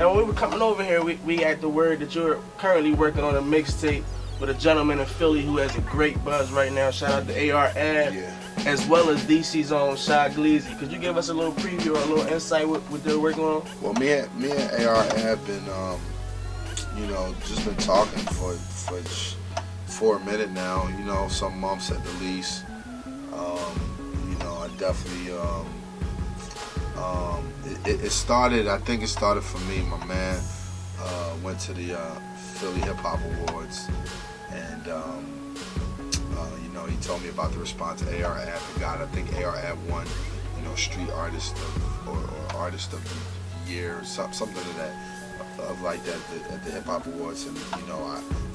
Now, when we were coming over here, we had the word that you're currently working on a mixtape with a gentleman in Philly who has a great buzz right now. Shout out to AR-AB, as well as DC's own Shy Glizzy. Could you give us a little preview or a little insight what they're working on? Well, me and AR have been, just been talking for a minute now. You know, some months at the least. I definitely. It started. I think it started for me. My man went to the Philly Hip Hop Awards, and he told me about the response to AR-AB. I think AR-AB won, Street Artist or Artist of the Year, or something of that, like that at the Hip Hop Awards. And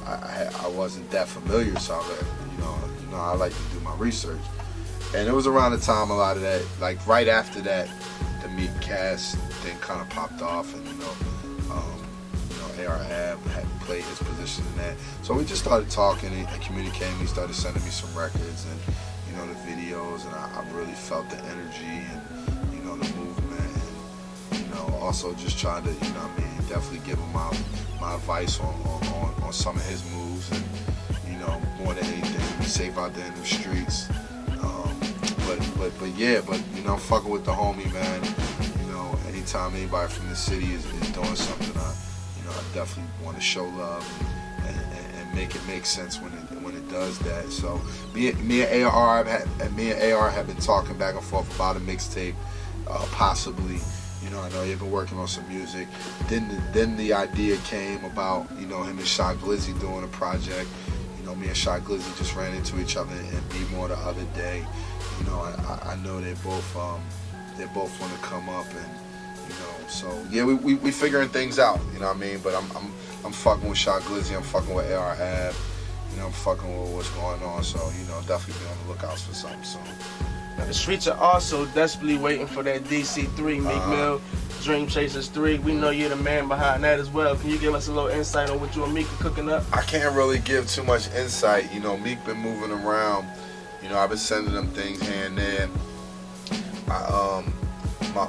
I wasn't that familiar, so I like to do my research. And it was around the time a lot of that, like right after that, the Meek cast thing kind of popped off, and AR-AB had played his position in that. So we just started talking and communicating. He started sending me some records and the videos, and I really felt the energy and the movement, and also just trying to definitely give him my advice on some of his moves, and more than anything, be safe out there in the streets. But I'm fucking with the homie, man. Anytime anybody from the city is doing something, I definitely want to show love and make it make sense when it does that. So me and AR have been talking back and forth about a mixtape, possibly. I know you've been working on some music. Then the idea came about him and Shy Glizzy doing a project. Me and Shy Glizzy just ran into each other and Be More the other day. I know they both want to come up, and so yeah, we figuring things out. But I'm fucking with Shy Glizzy. I'm fucking with AR-AB. I'm fucking with what's going on. So definitely be on the lookout for something soon. Now, the streets are also desperately waiting for that DC3, Meek Mill, Dreamchasers 3. We know you're the man behind that as well. Can you give us a little insight on what you and Meek are cooking up? I can't really give too much insight. Meek been moving around. I've been sending them things here and there.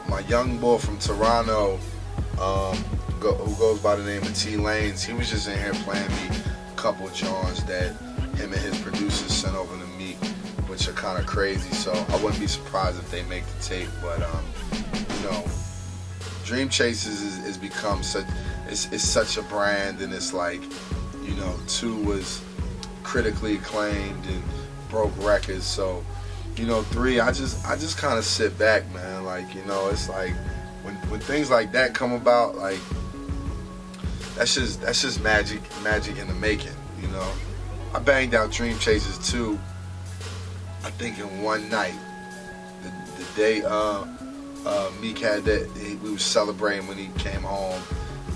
My young boy from Toronto, who goes by the name of T Lanes, he was just in here playing me a couple of joints that him and his producers sent over to Meek, which are kind of crazy. So I wouldn't be surprised if they make the tape. But Dreamchasers is become such such a brand, and it's like 2 was critically acclaimed and broke records. So 3, I just kind of sit back, man. Like it's like when things like that come about, like that's just magic in the making. I banged out Dreamchasers 2, I think in one night. The day Meek had that, we were celebrating when he came home.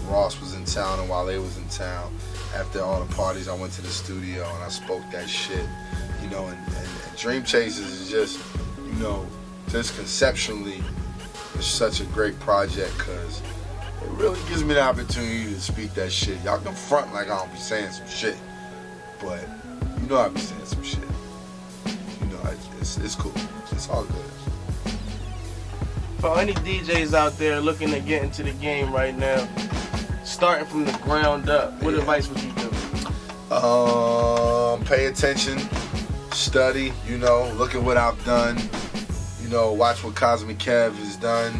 Ross was in town and Wale was in town. After all the parties, I went to the studio and I spoke that shit. And Dreamchasers is just conceptually, it's such a great project, because it really gives me the opportunity to speak that shit. Y'all can front like I don't be saying some shit, but I be saying some shit. It's cool. It's all good. For any DJs out there looking to get into the game right now, starting from the ground up, what advice would you give? Pay attention, study, look at what I've done, watch what Cosmic Kev has done,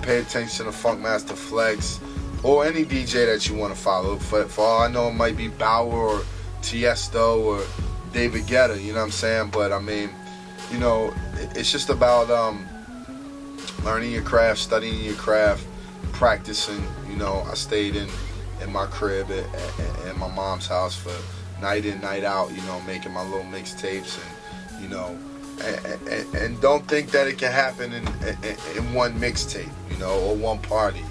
pay attention to Funkmaster Flex, or any DJ that you want to follow. For all I know, it might be Bauer or Tiesto or David Guetta, you know what I'm saying? But it's just about learning your craft, studying your craft, practicing. I stayed in my crib at my mom's house for night in, night out, making my little mixtapes, and don't think that it can happen in one mixtape, or one party.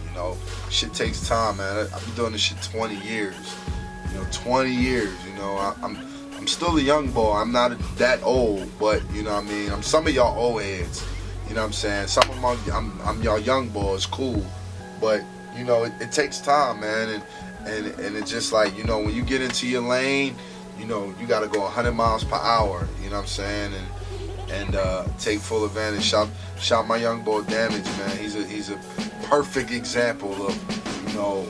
Shit takes time, man. I've been doing this shit 20 years. 20 years. I'm still a young boy. I'm not that old, but I'm some of y'all old heads. You know what I'm saying? Some of them I'm y'all young boys, cool, but it takes time, man, and it's just like when you get into your lane, you gotta go 100 miles per hour. You know what I'm saying? And take full advantage. Shout my young boy Damage, man. He's a perfect example of you know,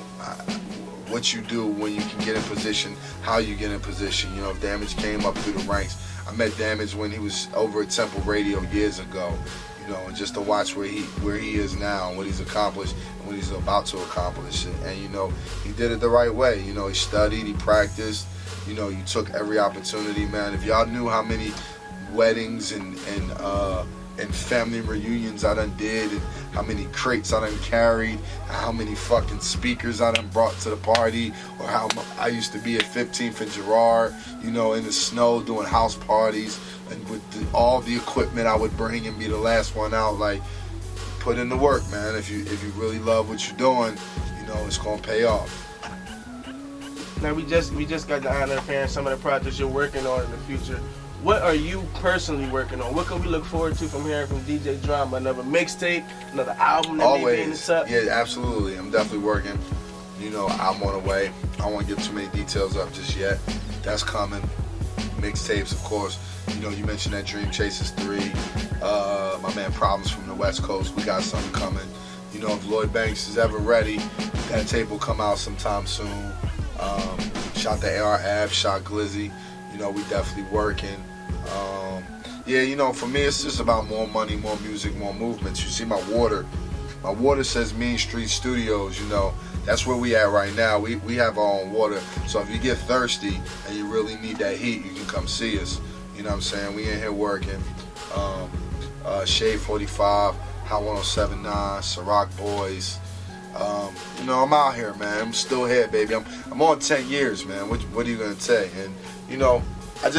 what you do when you can get in position, how you get in position. You know, if Damage came up through the ranks. I met Damage when he was over at Temple Radio years ago. You know, and just to watch where he is now and what he's accomplished and what he's about to accomplish. And you know, he did it the right way. You know, he studied, he practiced. You know, you took every opportunity, man. If y'all knew how many weddings and family reunions I done did, and how many crates I done carried, how many fucking speakers I done brought to the party, or how I used to be at 15th and Girard, you know, in the snow doing house parties, and with all the equipment I would bring and be the last one out. Like, put in the work, man. If you really love what you're doing, you know, it's gonna pay off. Now we just got the honor of hearing some of the projects you're working on in the future. What are you personally working on? What can we look forward to from hearing from DJ Drama? Another mixtape, another album that may be in the tuck? Yeah, absolutely. I'm definitely working. You know, I'm on the way. I don't want to give too many details up just yet. That's coming. Mixtapes, of course. You know, you mentioned that Dreamchasers 3. My man Problems from the West Coast. We got something coming. You know, if Lloyd Banks is ever ready, that tape will come out sometime soon. Shout to AR-AB Shy Glizzy. You know, we definitely working. Yeah, you know, for me, it's just about more money, more music, more movements. You see my water says Mean Street Studios. You know, that's where we at right now. We have our own water. So if you get thirsty and you really need that heat, you can come see us. You know what I'm saying? We in here working. Shade 45, Hot 107.9, Ciroc Boys. You know, I'm out here, man. I'm still here, baby. I'm on 10 years, man. What are you gonna say? And you know, I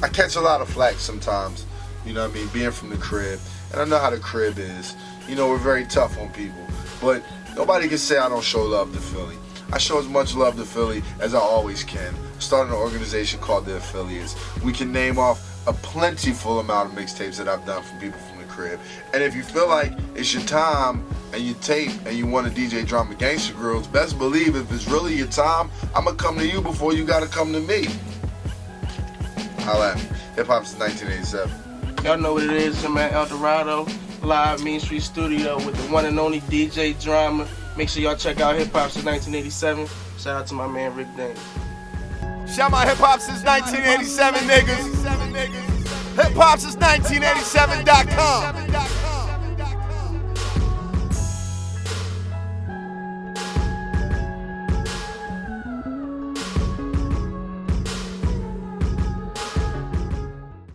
catch a lot of flack sometimes. You know what I mean? Being from the crib, and I know how the crib is. You know, we're very tough on people, but nobody can say I don't show love to Philly. I show as much love to Philly as I always can. I started an organization called The Affiliates. We can name off a plentiful amount of mixtapes that I've done from people from the crib. And if you feel like it's your time and you tape and you want to DJ Drama Gangsta Grills, best believe if it's really your time, I'm going to come to you before you got to come to me. Holla at me. Hip Hop since 1987. Y'all know what it is, your man El Dorado, live Mean Street Studio with the one and only DJ Drama. Make sure y'all check out Hip Hop since 1987. Shout out to my man Rick Dane. Shout out Hip Hop since 1987, niggas. Hip Hop since 1987.com.